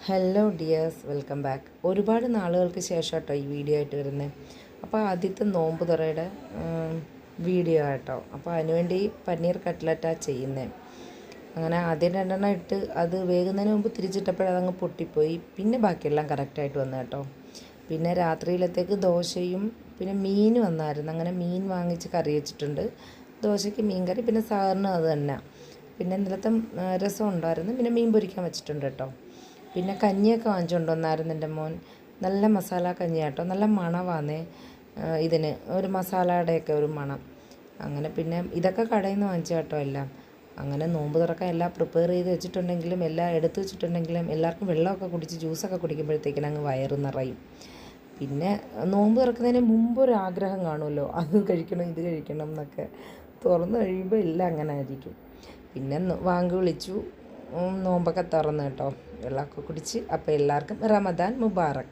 Hello dears, welcome back. ഒരുപാട് നാളുകൾക്ക് ശേഷം കേട്ടോ ഈ വീഡിയോ ആയിട്ട് വരുന്നത്. അപ്പോൾ ആദ്യത്തെ നോമ്പ് തുറയുടെ വീഡിയോ കേട്ടോ. അപ്പോൾ അതിനുവേണ്ടി പനീർ കട്ട്ലറ്റാണ് ചെയ്യുന്നത്. അങ്ങനെ ആദ്യം രണ്ടെണ്ണം ഇട്ട് അത് വേകുന്നതിന് മുമ്പ് തിരിച്ചിട്ടപ്പോഴതങ്ങ് പൊട്ടിപ്പോയി. പിന്നെ ബാക്കിയെല്ലാം കറക്റ്റായിട്ട് വന്നു കേട്ടോ. പിന്നെ രാത്രിയിലത്തേക്ക് ദോശയും പിന്നെ മീൻ വന്നായിരുന്നു. അങ്ങനെ മീൻ വാങ്ങിച്ച് കറി വെച്ചിട്ടുണ്ട്. ദോശയ്ക്ക് മീൻ കറി, പിന്നെ സാറിന് അത് തന്നെ. പിന്നെ ഇന്നലത്തെ രസം ഉണ്ടായിരുന്നു. പിന്നെ മീൻ പൊരിക്കാൻ വെച്ചിട്ടുണ്ട് കേട്ടോ. പിന്നെ കഞ്ഞിയൊക്കെ വാങ്ങിച്ചുകൊണ്ട് വന്നായിരുന്നു എൻ്റെ മോൻ. നല്ല മസാല കഞ്ഞി കേട്ടോ, നല്ല മണമാണേ ഇതിന്, ഒരു മസാലയുടെയൊക്കെ ഒരു മണം. അങ്ങനെ പിന്നെ ഇതൊക്കെ കടയിൽ നിന്ന് വാങ്ങിച്ച കേട്ടോ എല്ലാം. അങ്ങനെ നോമ്പ് തുറക്കാൻ എല്ലാം പ്രിപ്പയർ ചെയ്ത് വെച്ചിട്ടുണ്ടെങ്കിലും, എല്ലാം എടുത്ത് വെച്ചിട്ടുണ്ടെങ്കിലും എല്ലാവർക്കും വെള്ളമൊക്കെ കുടിച്ച് ജ്യൂസൊക്കെ കുടിക്കുമ്പോഴത്തേക്കിനും അങ്ങ് വയറ് നിറയും. പിന്നെ നോമ്പ് തുറക്കുന്നതിന് മുമ്പൊരു ആഗ്രഹം കാണുമല്ലോ, അത് കഴിക്കണം ഇത് കഴിക്കണം എന്നൊക്കെ. തുറന്നു കഴിയുമ്പോൾ എല്ലാം അങ്ങനെ ആയിരിക്കും. പിന്നെ വാങ്ക് വിളിച്ചു, നോമ്പൊക്കെ തുറന്ന് കേട്ടോ, വെള്ളമൊക്കെ കുടിച്ച്. അപ്പോൾ എല്ലാവർക്കും റമദാൻ മുബാറക്ക്.